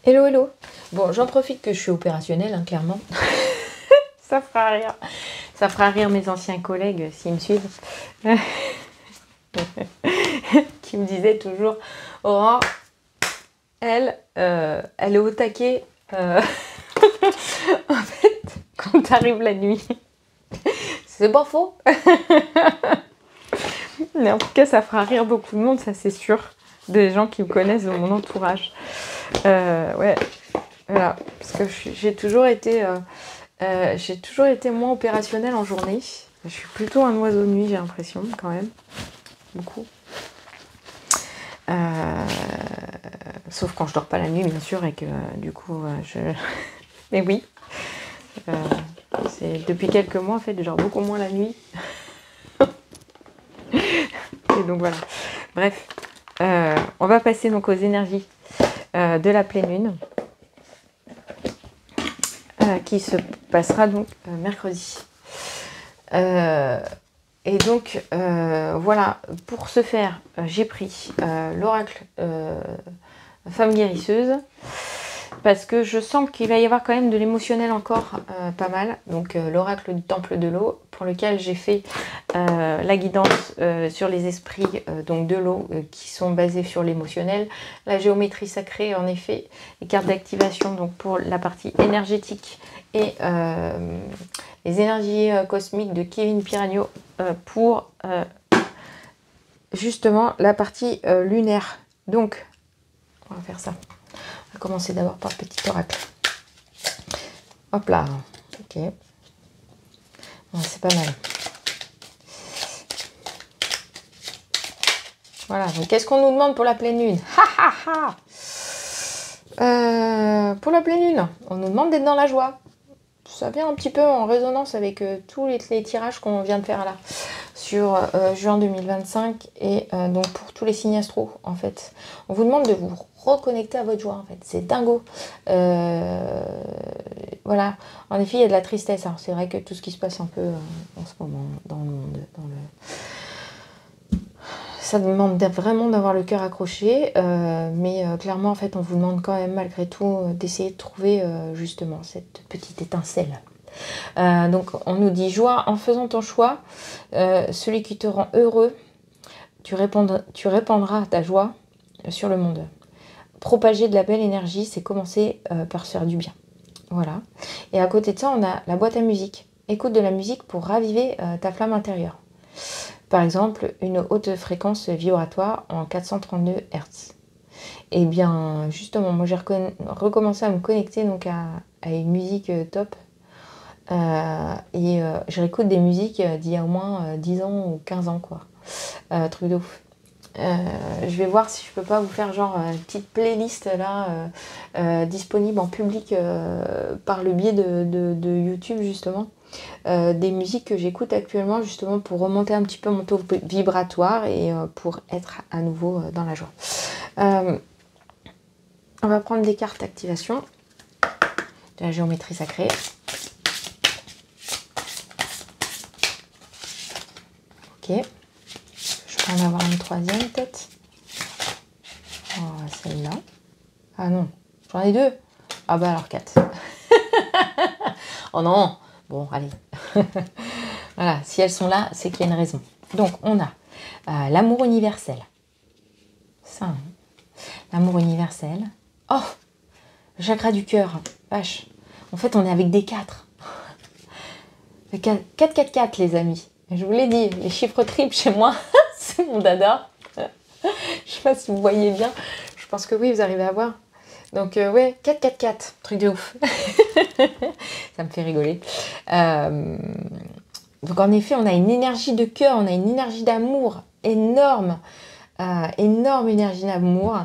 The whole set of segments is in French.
Hello, hello. Bon, j'en profite que je suis opérationnelle, hein, clairement. Ça fera rire. Ça fera rire mes anciens collègues s'ils me suivent. Qui me disaient toujours, Aurore, elle est au taquet. En fait, quand t'arrives la nuit. C'est pas faux. Mais en tout cas, ça fera rire beaucoup de monde, ça c'est sûr. Des gens qui me connaissent de mon entourage. Ouais, voilà. Parce que j'ai toujours été moins opérationnelle en journée. Je suis plutôt un oiseau de nuit, j'ai l'impression, quand même. Beaucoup. Sauf quand je dors pas la nuit, bien sûr, et que du coup, Mais oui. C'est depuis quelques mois, en fait, je dors beaucoup moins la nuit. Et donc voilà. Bref. On va passer donc aux énergies de la pleine lune. Qui se passera donc mercredi. Et donc, voilà, pour ce faire, j'ai pris l'oracle femme guérisseuse, parce que je sens qu'il va y avoir quand même de l'émotionnel encore pas mal. Donc, l'oracle du temple de l'eau, pour lequel j'ai fait la guidance sur les esprits donc de l'eau qui sont basés sur l'émotionnel. La géométrie sacrée, en effet, les cartes d'activation donc pour la partie énergétique et les énergies cosmiques de Kevin Piragno pour justement la partie lunaire. Donc, on va faire ça. On va commencer d'abord par le petit oracle. Hop là. Ok. Bon, c'est pas mal. Voilà. Donc, qu'est-ce qu'on nous demande pour la pleine lune? Pour la pleine lune, on nous demande d'être dans la joie. Ça vient un petit peu en résonance avec tous les tirages qu'on vient de faire là sur juin 2025 et donc pour tous les signes astro en fait. On vous demande de vous reconnecter à votre joie en fait. C'est dingo. Voilà. En effet, il y a de la tristesse. C'est vrai que tout ce qui se passe un peu en ce moment dans le monde, ça demande vraiment d'avoir le cœur accroché, mais clairement en fait on vous demande quand même malgré tout d'essayer de trouver justement cette petite étincelle. Donc on nous dit joie en faisant ton choix, celui qui te rend heureux, tu répandras ta joie sur le monde. Propager de la belle énergie, c'est commencer par se faire du bien. Voilà. Et à côté de ça, on a la boîte à musique. Écoute de la musique pour raviver ta flamme intérieure. Par exemple, une haute fréquence vibratoire en 432 Hz. Et bien, justement, moi j'ai recommencé à me connecter donc à une musique top. Je réécoute des musiques d'il y a au moins 10 ans ou 15 ans, quoi. Truc de ouf. Je vais voir si je peux pas vous faire genre une petite playlist là disponible en public par le biais de YouTube justement. Des musiques que j'écoute actuellement justement pour remonter un petit peu mon taux vibratoire et pour être à nouveau dans la joie. On va prendre des cartes d'activation de la géométrie sacrée. Ok. Je peux en avoir une troisième peut-être. Oh, celle-là. Ah non, j'en ai deux. Ah bah alors 4. Oh non. Bon, allez. Voilà, si elles sont là, c'est qu'il y a une raison. Donc, on a l'amour universel. Ça, hein. L'amour universel. Oh, le chakra du cœur. Vache. En fait, on est avec des 4. 4, 4, 4, 4, les amis. Je vous l'ai dit, les chiffres triples chez moi, c'est mon dada. Je sais pas si vous voyez bien. Je pense que oui, vous arrivez à voir. Donc, ouais, 4, 4, 4. Truc de ouf. Ça me fait rigoler. Donc, en effet, on a une énergie de cœur, on a une énergie d'amour énorme. Énorme énergie d'amour.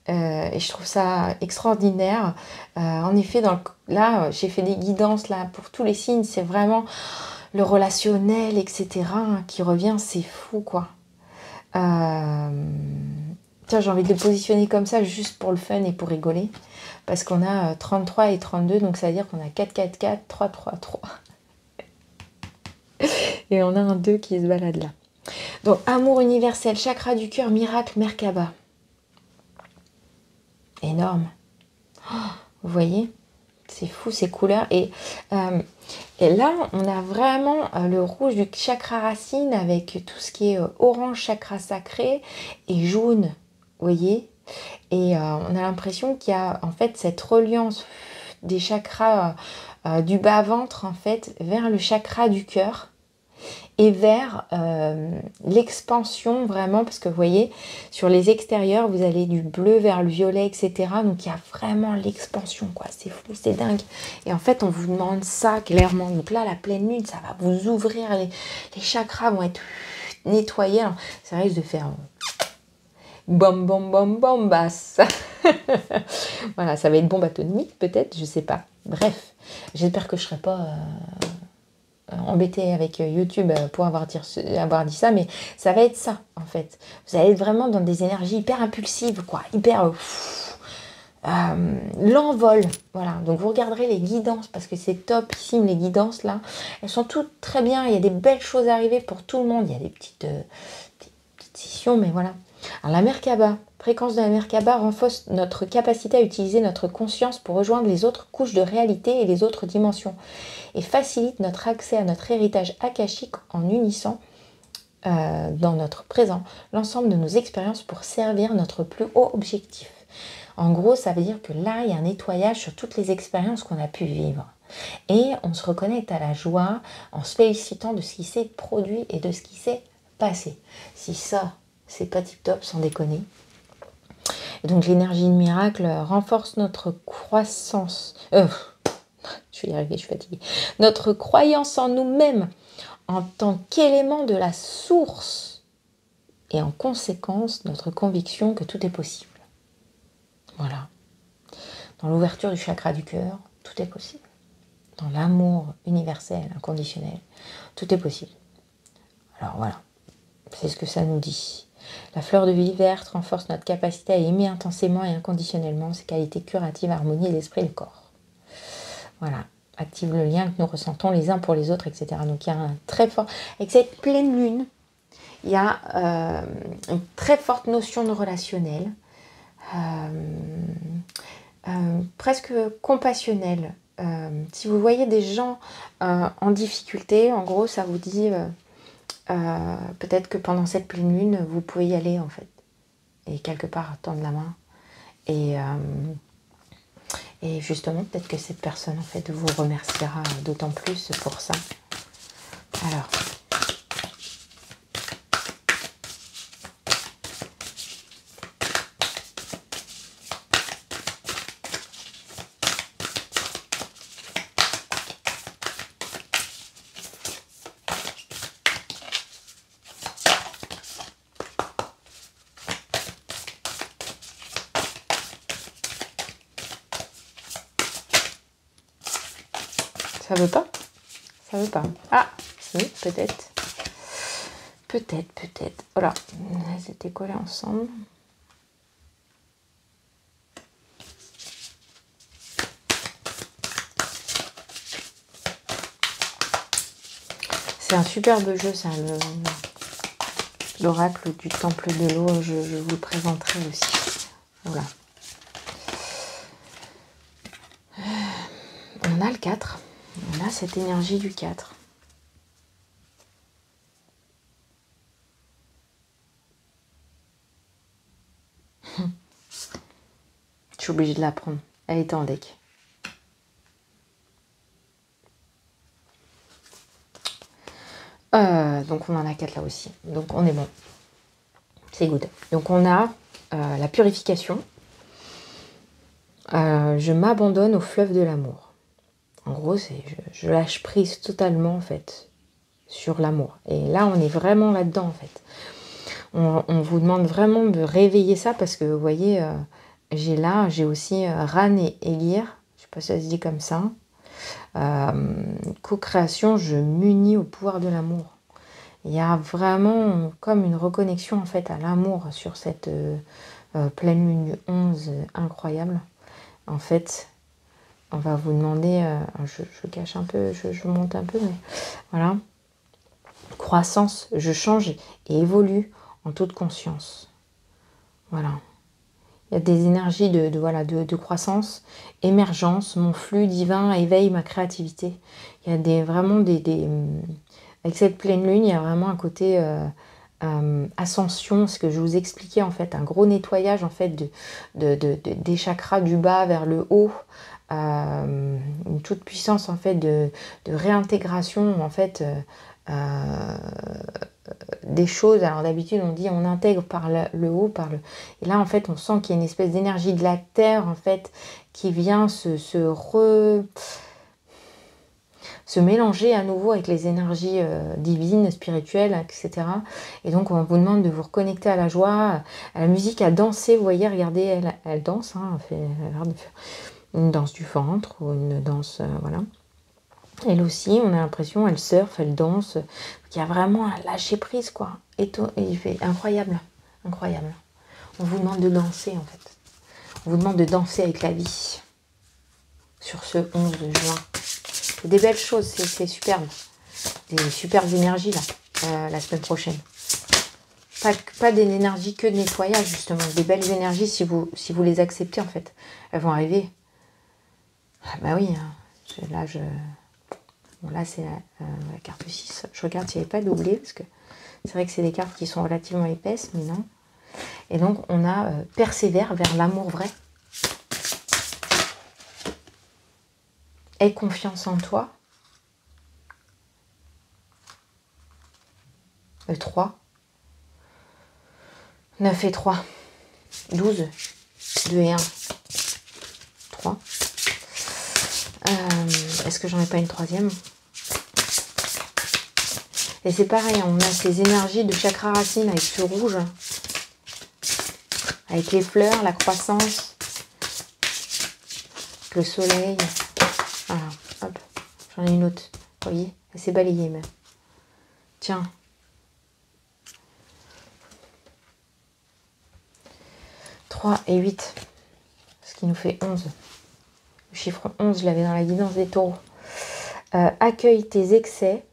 Et je trouve ça extraordinaire. En effet, là, j'ai fait des guidances là, pour tous les signes. C'est vraiment le relationnel, etc. qui revient. C'est fou, quoi. Tiens, j'ai envie de le positionner comme ça juste pour le fun et pour rigoler. Parce qu'on a 33 et 32, donc ça veut dire qu'on a 4, 4, 4, 3, 3, 3. Et on a un 2 qui se balade là. Donc, amour universel, chakra du cœur, miracle, Merkaba. Énorme. Vous voyez? C'est fou ces couleurs. Et là, on a vraiment le rouge du chakra racine avec tout ce qui est orange, chakra sacré, et jaune. Vous voyez? Et on a l'impression qu'il y a en fait cette reliance des chakras du bas-ventre en fait vers le chakra du cœur et vers l'expansion vraiment, parce que vous voyez, sur les extérieurs, vous allez du bleu vers le violet, etc. Donc il y a vraiment l'expansion, quoi. C'est fou, c'est dingue. Et en fait, on vous demande ça clairement. Donc là, la pleine lune, ça va vous ouvrir, les chakras vont être nettoyés. Alors, ça risque de faire bam, bam, bam, bam, basse. Voilà, ça va être bombe atomique, peut-être, je sais pas. Bref, j'espère que je serai pas... embêté avec YouTube pour avoir dit ça, mais ça va être ça en fait. Vous allez être vraiment dans des énergies hyper impulsives, quoi, hyper l'envol, voilà. Donc vous regarderez les guidances parce que c'est topissime, les guidances là, elles sont toutes très bien. Il y a des belles choses à arriver pour tout le monde. Il y a des petites sessions, mais voilà. Alors la Merkaba, fréquence de la Merkaba renforce notre capacité à utiliser notre conscience pour rejoindre les autres couches de réalité et les autres dimensions, et facilite notre accès à notre héritage akashique en unissant dans notre présent l'ensemble de nos expériences pour servir notre plus haut objectif. En gros, ça veut dire que là, il y a un nettoyage sur toutes les expériences qu'on a pu vivre. Et on se reconnecte à la joie en se félicitant de ce qui s'est produit et de ce qui s'est passé. Si ça, c'est pas tip-top, sans déconner. Et donc l'énergie de miracle renforce notre croissance. Je vais y arriver, je suis fatiguée. Notre croyance en nous-mêmes en tant qu'élément de la source. Et en conséquence, notre conviction que tout est possible. Voilà. Dans l'ouverture du chakra du cœur, tout est possible. Dans l'amour universel, inconditionnel, tout est possible. Alors voilà, c'est ce que ça nous dit. La fleur de vie verte renforce notre capacité à aimer intensément et inconditionnellement ses qualités curatives, harmonie l'esprit et le corps. Voilà, active le lien que nous ressentons les uns pour les autres, etc. Donc il y a un très fort... Avec cette pleine lune, il y a une très forte notion de relationnel, presque compassionnelle. Si vous voyez des gens en difficulté, en gros, ça vous dit peut-être que pendant cette pleine lune, vous pouvez y aller en fait. Et quelque part, tendre la main. Et justement, peut-être que cette personne en fait vous remerciera d'autant plus pour ça. Alors... Ça veut pas? Ça veut pas. Ah, si, peut-être. Peut-être. Voilà, elles étaient collées ensemble. C'est un superbe jeu, ça, l'oracle du temple de l'eau. Je vous le présenterai aussi. Voilà. On a le 4. On a cette énergie du 4. Je suis obligée de la prendre. Elle était en deck. Donc on en a 4 là aussi. Donc on est bon. C'est good. Donc on a la purification. Je m'abandonne au fleuve de l'amour. En gros, c'est je lâche prise totalement en fait sur l'amour. Et là, on est vraiment là-dedans en fait. On vous demande vraiment de réveiller ça parce que vous voyez, j'ai aussi Ran et Egir. Je sais pas si ça se dit comme ça. Co-création, je m'unis au pouvoir de l'amour. Il y a vraiment comme une reconnexion en fait à l'amour sur cette pleine lune du 11 incroyable. En fait, on va vous demander, je cache un peu, je monte un peu, mais voilà. Croissance, je change et évolue en toute conscience. Voilà. Il y a des énergies voilà, de croissance, émergence, mon flux divin éveille ma créativité. Il y a vraiment avec cette pleine lune, il y a vraiment un côté ascension, ce que je vous expliquais en fait, un gros nettoyage en fait des chakras du bas vers le haut, une toute puissance en fait de réintégration en fait des choses. Alors d'habitude on dit on intègre par le haut, et là en fait on sent qu'il y a une espèce d'énergie de la terre en fait qui vient se mélanger à nouveau avec les énergies divines, spirituelles, etc. Et donc on vous demande de vous reconnecter à la joie, à la musique, à danser. Vous voyez, regardez, elle danse, hein, elle a l'air de faire une danse du ventre ou une danse, voilà. Elle aussi, on a l'impression, elle surfe, elle danse. Il y a vraiment un lâcher prise, quoi. Et il fait incroyable, incroyable. On vous demande de danser, en fait. On vous demande de danser avec la vie. Sur ce 11 juin. Des belles choses, c'est superbe. Des superbes énergies, là, la semaine prochaine. Pas des énergies que de nettoyage, justement. Des belles énergies, si vous les acceptez, en fait. Elles vont arriver. Ah bah oui, hein. Bon, là, c'est la carte 6. Je regarde s'il n'y avait pas doublé, parce que c'est vrai que c'est des cartes qui sont relativement épaisses, mais non. Et donc, on a persévère vers l'amour vrai. Aie confiance en toi. Le 3. 9 et 3. 12. 2 et 1. 3. Est-ce que j'en ai pas une troisième? Et c'est pareil, on a ces énergies de chakra racine avec ce rouge. Avec les fleurs, la croissance. Le soleil. Voilà, hop. J'en ai une autre. Vous voyez, elle s'est balayée même. Tiens. Et 8, ce qui nous fait 11. Le chiffre 11, je l'avais dans la guidance des taureaux. Accueille tes excès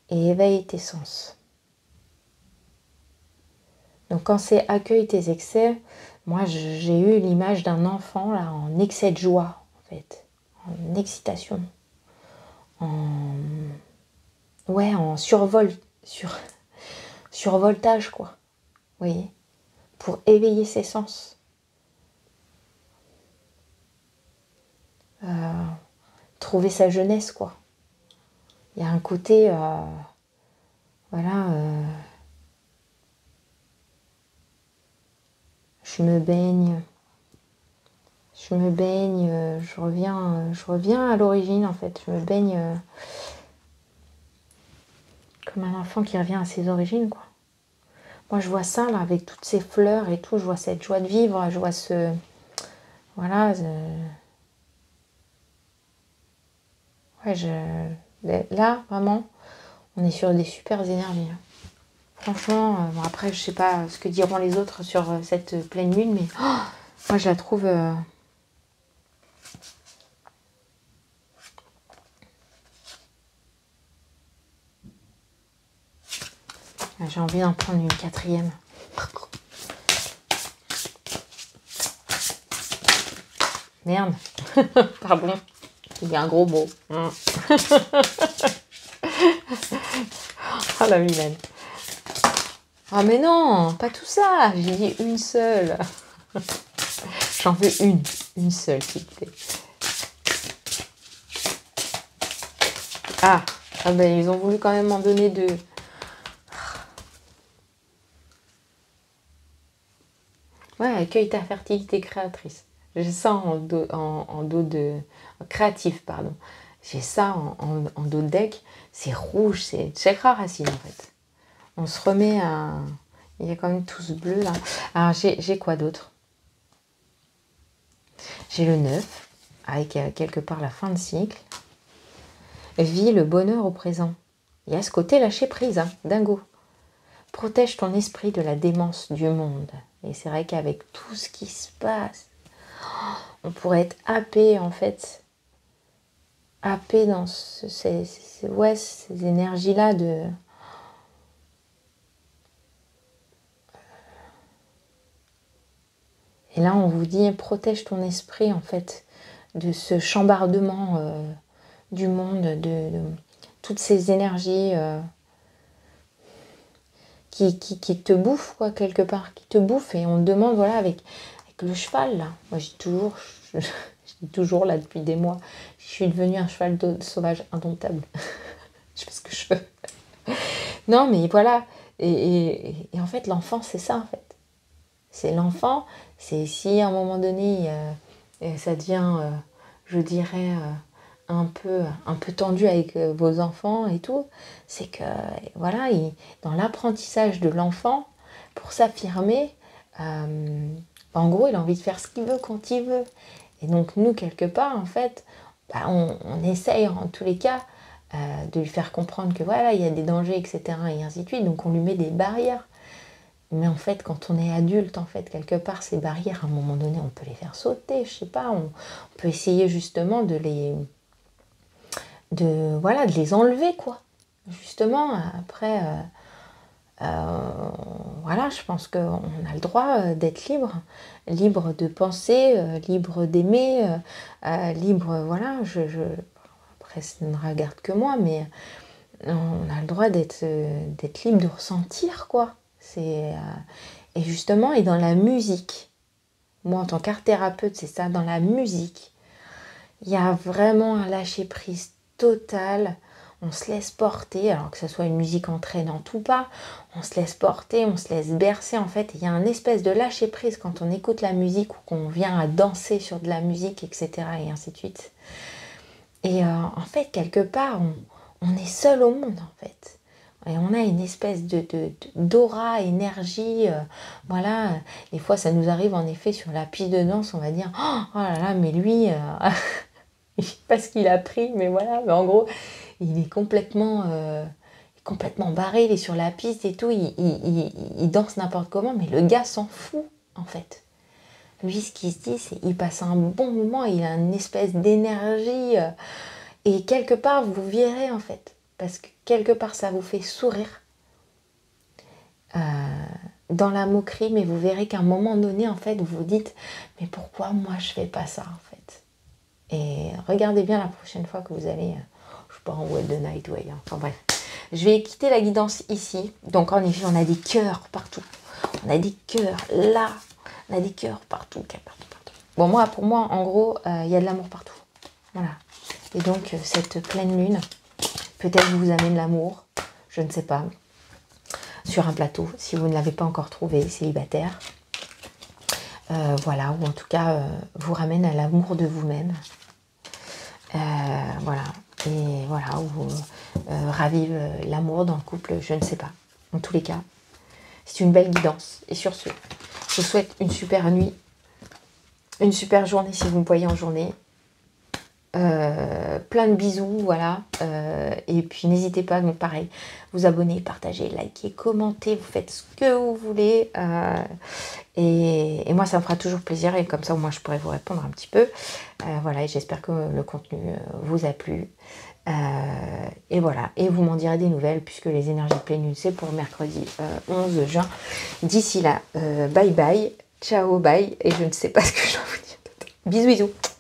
et éveille tes sens. Donc quand c'est accueille tes excès, moi j'ai eu l'image d'un enfant là en excès de joie, en fait, en excitation, en survoltage, quoi. Vous voyez, pour éveiller ses sens. Trouver sa jeunesse, quoi. Il y a un côté, voilà, je me baigne, je reviens à l'origine, en fait. Je me baigne comme un enfant qui revient à ses origines, quoi. Moi, je vois ça, là, avec toutes ces fleurs et tout. Je vois cette joie de vivre. Je vois ce... Voilà. Ouais, là, vraiment, on est sur des super énergies. Franchement, bon, après, je sais pas ce que diront les autres sur cette pleine lune, mais moi, je la trouve... J'ai envie d'en prendre une quatrième. Merde. Pardon. Il y a un gros mot. Oh la vilaine. Ah mais non, pas tout ça. J'ai dit une seule. J'en veux une seule, s'il te plaît. Ah ben ils ont voulu quand même m'en donner deux. Ouais, accueille ta fertilité créatrice. J'ai ça en dos de... Créatif, pardon. J'ai ça en dos de deck. C'est rouge, c'est chakra racine, en fait. On se remet à... Il y a quand même tout ce bleu, là. Alors, j'ai quoi d'autre? J'ai le 9, avec quelque part la fin de cycle. Vis le bonheur au présent. Il y a ce côté lâcher prise, hein, dingo. Protège ton esprit de la démence du monde. Et c'est vrai qu'avec tout ce qui se passe, on pourrait être happé, en fait. Happé dans ces énergies-là de... Et là, on vous dit, protège ton esprit, en fait, de ce chambardement du monde, de toutes ces énergies qui te bouffent, quoi, quelque part, qui te bouffent. Et on te demande, voilà, avec le cheval, là. Moi, je dis toujours, là, depuis des mois, je suis devenue un cheval sauvage indomptable. Je fais ce que je veux. Non, mais voilà. Et en fait, l'enfant, c'est ça, en fait. C'est l'enfant, c'est si à un moment donné, ça devient, je dirais, un peu tendu avec vos enfants et tout, c'est que, voilà, dans l'apprentissage de l'enfant, pour s'affirmer, en gros, il a envie de faire ce qu'il veut quand il veut. Et donc, nous, quelque part, en fait, on essaye, en tous les cas, de lui faire comprendre que, voilà, il y a des dangers, etc., et ainsi de suite. Donc, on lui met des barrières. Mais en fait, quand on est adulte, en fait, quelque part, ces barrières, à un moment donné, on peut les faire sauter, je sais pas, on peut essayer justement de les enlever, quoi. Justement, après, voilà, je pense qu'on a le droit d'être libre de penser, libre d'aimer, libre, voilà, après, ça ne regarde que moi, mais on a le droit d'être libre de ressentir, quoi. Et justement, et dans la musique, moi en tant qu'art thérapeute, c'est ça, dans la musique, il y a vraiment un lâcher-prise total. On se laisse porter, alors que ce soit une musique entraînante ou pas, on se laisse porter, on se laisse bercer, en fait. Il y a un espèce de lâcher-prise quand on écoute la musique ou qu'on vient à danser sur de la musique, etc. et ainsi de suite. Et en fait, quelque part, on est seul au monde, en fait. Et on a une espèce d'aura, énergie, voilà. Des fois, ça nous arrive en effet sur la piste de danse, on va dire, oh là là, mais lui, je sais pas ce qu'il a pris, mais voilà. Mais en gros, il est complètement barré, il est sur la piste et tout, il danse n'importe comment, mais le gars s'en fout, en fait. Lui, ce qu'il se dit, c'est qu'il passe un bon moment, il a une espèce d'énergie, et quelque part, vous verrez, en fait. Parce que quelque part, ça vous fait sourire dans la moquerie, mais vous verrez qu'à un moment donné, en fait, vous vous dites « Mais pourquoi moi, je fais pas ça, en fait ?» Et regardez bien la prochaine fois que vous allez, je sais pas, en Wild the Night Way, hein. Enfin bref. Je vais quitter la guidance ici. Donc, en effet, on a des cœurs partout. On a des cœurs là. On a des cœurs partout, partout. Bon, pour moi, en gros, il y a de l'amour partout. Voilà. Et donc, cette pleine lune, peut-être vous amène l'amour, je ne sais pas, sur un plateau, si vous ne l'avez pas encore trouvé, célibataire. Voilà, ou en tout cas, vous ramène à l'amour de vous-même. Voilà, et voilà, ou ravive l'amour dans le couple, je ne sais pas. En tous les cas, c'est une belle guidance. Et sur ce, je vous souhaite une super nuit, une super journée si vous me voyez en journée. Plein de bisous, voilà. Et puis n'hésitez pas, donc pareil, vous abonner, partager, liker, commenter, vous faites ce que vous voulez. Et moi, ça me fera toujours plaisir et comme ça, au moins, je pourrai vous répondre un petit peu. Voilà, et j'espère que le contenu vous a plu. Et voilà, et vous m'en direz des nouvelles puisque les énergies de pleine lune, c'est pour mercredi 11 juin. D'ici là, bye bye, ciao, bye. Et je ne sais pas ce que je vais vous dire. Bisous, bisous.